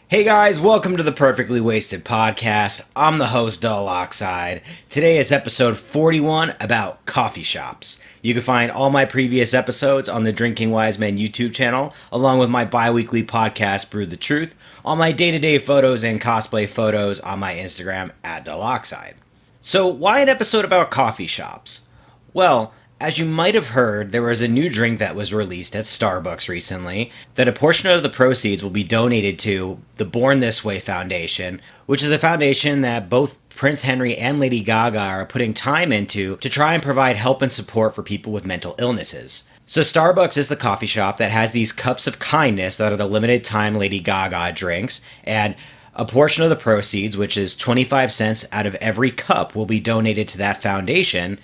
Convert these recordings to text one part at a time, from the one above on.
Hey guys, welcome to the Perfectly Wasted Podcast. I'm the host, DullOxide. Today is episode 41 about coffee shops. You can find all my previous episodes on the Drinking Wisemen YouTube channel, along with my bi-weekly podcast, Brew the Truth, all my day-to-day photos and cosplay photos on my Instagram, @DullOxide. So, why an episode about coffee shops? Well, as you might have heard, there was a new drink that was released at Starbucks recently that a portion of the proceeds will be donated to the Born This Way Foundation, which is a foundation that both Prince Henry and Lady Gaga are putting time into to try and provide help and support for people with mental illnesses. So Starbucks is the coffee shop that has these cups of kindness that are the limited time Lady Gaga drinks, and a portion of the proceeds, which is 25 cents out of every cup, will be donated to that foundation.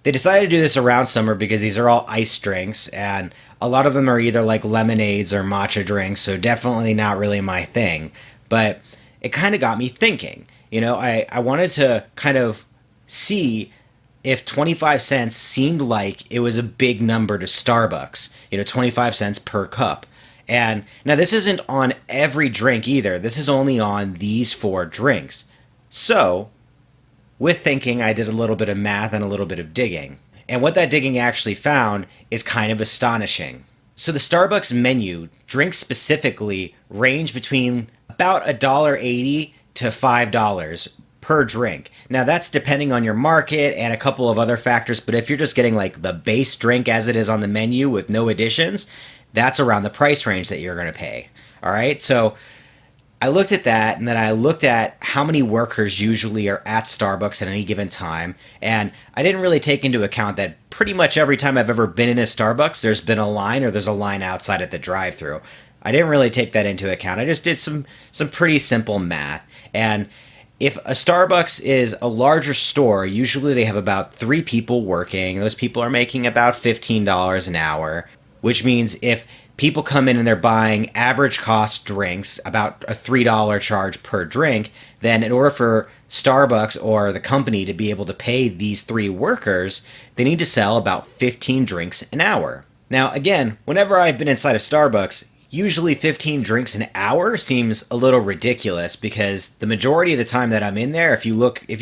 They decided to do this around summer because these are all iced drinks, and a lot of them are either like lemonades or matcha drinks, so definitely not really my thing. But it kind of got me thinking. I wanted to kind of see if 25 cents seemed like it was a big number to Starbucks, 25 cents per cup. And now this isn't on every drink either. This is only on these 4 drinks. So, with thinking, I did a little bit of math and a little bit of digging. And what that digging actually found is kind of astonishing. So the Starbucks menu, drinks specifically, range between about $1.80 to $5 per drink. Now that's depending on your market and a couple of other factors, but if you're just getting like the base drink as it is on the menu with no additions, that's around the price range that you're going to pay. All right, so I looked at that, and then I looked at how many workers usually are at Starbucks at any given time, and I didn't really take into account that pretty much every time I've ever been in a Starbucks, there's been a line or there's a line outside at the drive-thru. I didn't really take that into account. I just did some pretty simple math, and if a Starbucks is a larger store, usually they have about 3 people working. Those people are making about $15 an hour, which means if people come in and they're buying average cost drinks, about a $3 charge per drink, then in order for Starbucks or the company to be able to pay these 3 workers, they need to sell about 15 drinks an hour. Now, again, whenever I've been inside of Starbucks, usually 15 drinks an hour seems a little ridiculous because the majority of the time that I'm in there, if you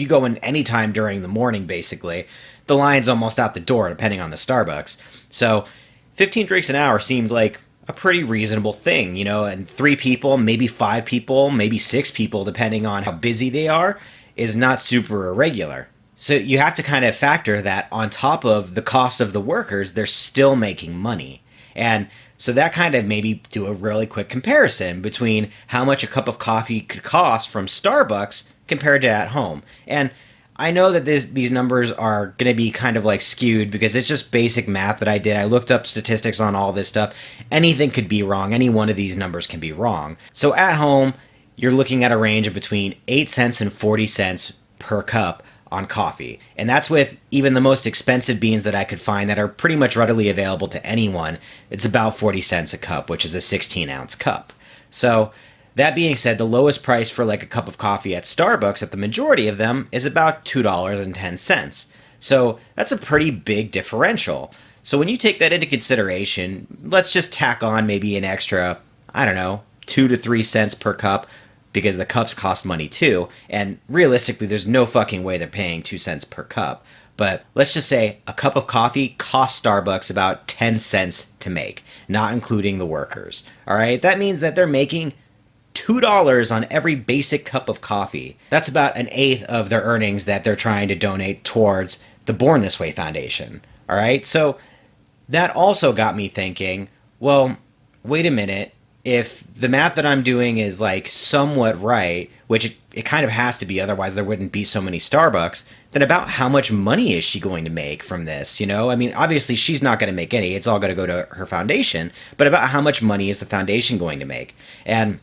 go in any time during the morning, basically, the line's almost out the door, depending on the Starbucks. So 15 drinks an hour seemed like a pretty reasonable thing, and 3 people, maybe 5 people, maybe 6 people, depending on how busy they are, is not super irregular. So you have to kind of factor that on top of the cost of the workers, they're still making money. And so that kind of maybe do a really quick comparison between how much a cup of coffee could cost from Starbucks compared to at home. And I know that these numbers are going to be kind of like skewed because it's just basic math that I did. I looked up statistics on all this stuff. Anything could be wrong. Any one of these numbers can be wrong. So at home, you're looking at a range of between 8 cents and 40 cents per cup on coffee. And that's with even the most expensive beans that I could find that are pretty much readily available to anyone. It's about 40 cents a cup, which is a 16-ounce cup. So that being said, the lowest price for like a cup of coffee at Starbucks at the majority of them is about $2.10. So that's a pretty big differential. So when you take that into consideration, let's just tack on maybe an extra, 2 to 3 cents per cup because the cups cost money too. And realistically, there's no fucking way they're paying 2 cents per cup. But let's just say a cup of coffee costs Starbucks about 10 cents to make, not including the workers. All right, that means that they're making $2 on every basic cup of coffee. That's about an eighth of their earnings that they're trying to donate towards the Born This Way Foundation. All right, so that also got me thinking, well, wait a minute. If the math that I'm doing is like somewhat right, which it kind of has to be, otherwise there wouldn't be so many Starbucks, then about how much money is she going to make from this? Obviously she's not going to make any. It's all going to go to her foundation. But about how much money is the foundation going to make? And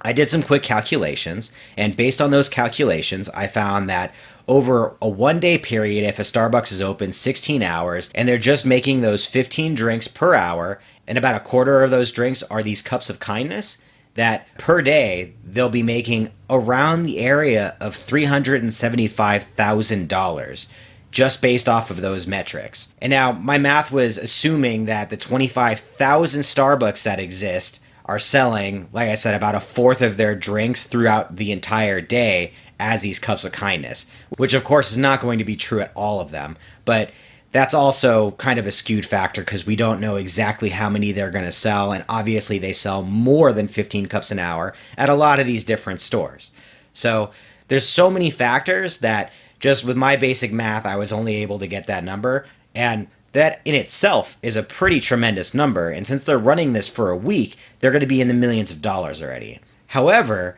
I did some quick calculations, and based on those calculations, I found that over a 1-day period, if a Starbucks is open 16 hours, and they're just making those 15 drinks per hour, and about a quarter of those drinks are these cups of kindness, that per day, they'll be making around the area of $375,000 just based off of those metrics. And now, my math was assuming that the 25,000 Starbucks that exist are selling, like I said, about a fourth of their drinks throughout the entire day as these cups of kindness, which of course is not going to be true at all of them. But that's also kind of a skewed factor because we don't know exactly how many they're going to sell. And obviously, they sell more than 15 cups an hour at a lot of these different stores. So there's so many factors that just with my basic math, I was only able to get that number. And that in itself is a pretty tremendous number. And since they're running this for a week, they're going to be in the millions of dollars already. However,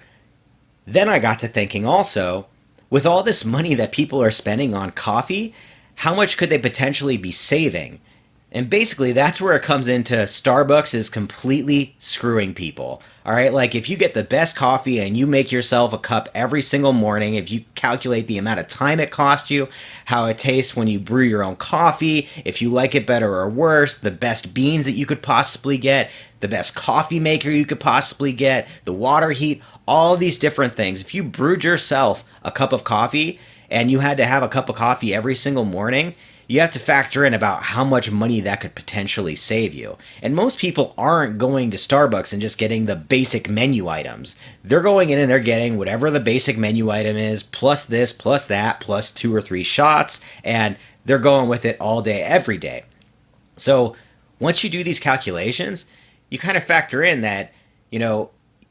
then I got to thinking also, with all this money that people are spending on coffee, how much could they potentially be saving? And basically, that's where it comes into Starbucks is completely screwing people. All right, like if you get the best coffee and you make yourself a cup every single morning, if you calculate the amount of time it costs you, how it tastes when you brew your own coffee, if you like it better or worse, the best beans that you could possibly get, the best coffee maker you could possibly get, the water heat, all of these different things. If you brewed yourself a cup of coffee and you had to have a cup of coffee every single morning, you have to factor in about how much money that could potentially save you. And most people aren't going to Starbucks and just getting the basic menu items. They're going in and they're getting whatever the basic menu item is, plus this, plus that, plus 2 or 3 shots, and they're going with it all day, every day. So once you do these calculations, you kind of factor in that,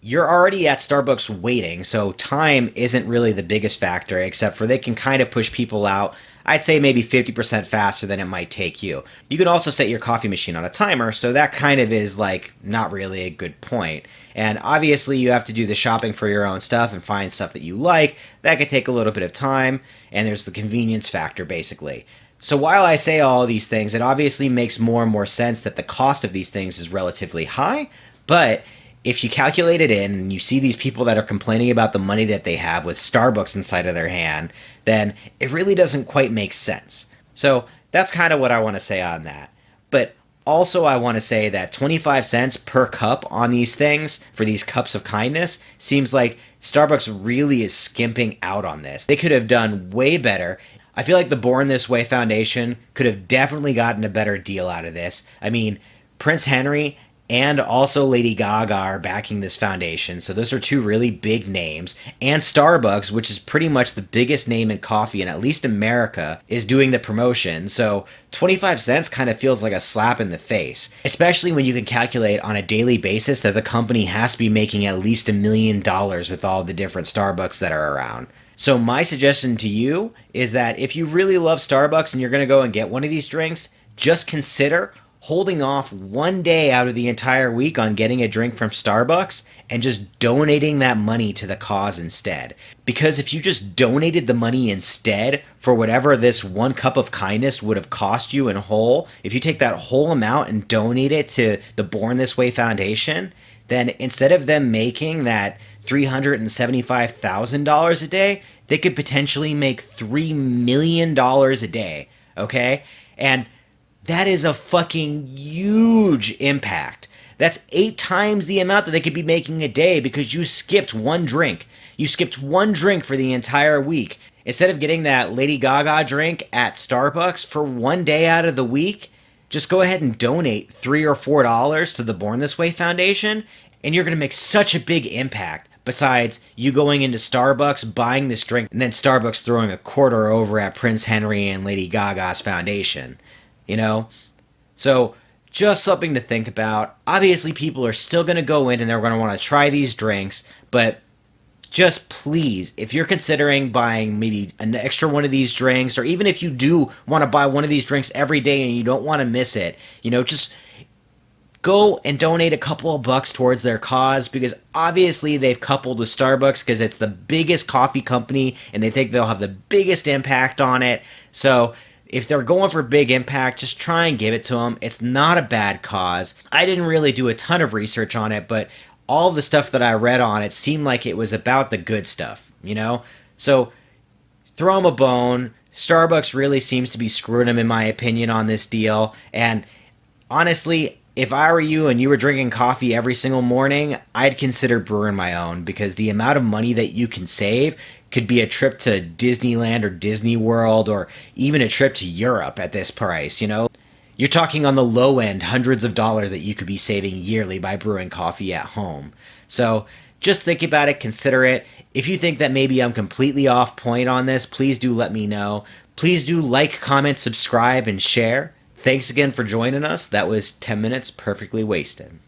you're already at Starbucks waiting, so time isn't really the biggest factor, except for they can kind of push people out, I'd say maybe 50% faster than it might take you. You can also set your coffee machine on a timer, so that kind of is like not really a good point. And obviously you have to do the shopping for your own stuff and find stuff that you like. That could take a little bit of time, and there's the convenience factor basically. So while I say all these things, it obviously makes more and more sense that the cost of these things is relatively high, but if you calculate it in and you see these people that are complaining about the money that they have with Starbucks inside of their hand, then it really doesn't quite make sense. So that's kind of what I want to say on that. But also I want to say that 25 cents per cup on these things for these cups of kindness seems like Starbucks really is skimping out on this. They could have done way better. I feel like the Born This Way Foundation could have definitely gotten a better deal out of this. I mean, Prince Henry and also Lady Gaga are backing this foundation, so those are 2 really big names. And Starbucks, which is pretty much the biggest name in coffee in at least America, is doing the promotion, so 25 cents kind of feels like a slap in the face, especially when you can calculate on a daily basis that the company has to be making at least $1 million with all the different Starbucks that are around. So my suggestion to you is that if you really love Starbucks and you're going to go and get one of these drinks, just consider holding off one day out of the entire week on getting a drink from Starbucks and just donating that money to the cause instead. Because if you just donated the money instead for whatever this 1 cup of kindness would have cost you in whole, if you take that whole amount and donate it to the Born This Way Foundation, then instead of them making that $375,000 a day, they could potentially make $3 million a day, okay? And that is a fucking huge impact. That's 8 times the amount that they could be making a day because you skipped 1 drink. You skipped 1 drink for the entire week. Instead of getting that Lady Gaga drink at Starbucks for 1 day out of the week, just go ahead and donate $3 or $4 to the Born This Way Foundation, and you're going to make such a big impact. Besides you going into Starbucks, buying this drink, and then Starbucks throwing a quarter over at Prince Henry and Lady Gaga's foundation. So just something to think about. Obviously, people are still going to go in and they're going to want to try these drinks, but just please, if you're considering buying maybe an extra one of these drinks, or even if you do want to buy one of these drinks every day and you don't want to miss it, just go and donate a couple of bucks towards their cause, because obviously they've coupled with Starbucks because it's the biggest coffee company and they think they'll have the biggest impact on it. So if they're going for big impact, just try and give it to them. It's not a bad cause. I didn't really do a ton of research on it, but all of the stuff that I read on it seemed like it was about the good stuff, So throw them a bone. Starbucks really seems to be screwing them, in my opinion, on this deal. And honestly, if I were you and you were drinking coffee every single morning, I'd consider brewing my own, because the amount of money that you can save could be a trip to Disneyland or Disney World, or even a trip to Europe at this price, You're talking on the low end, hundreds of dollars that you could be saving yearly by brewing coffee at home. So just think about it, consider it. If you think that maybe I'm completely off point on this, please do let me know. Please do like, comment, subscribe, and share. Thanks again for joining us. That was 10 minutes perfectly wasted.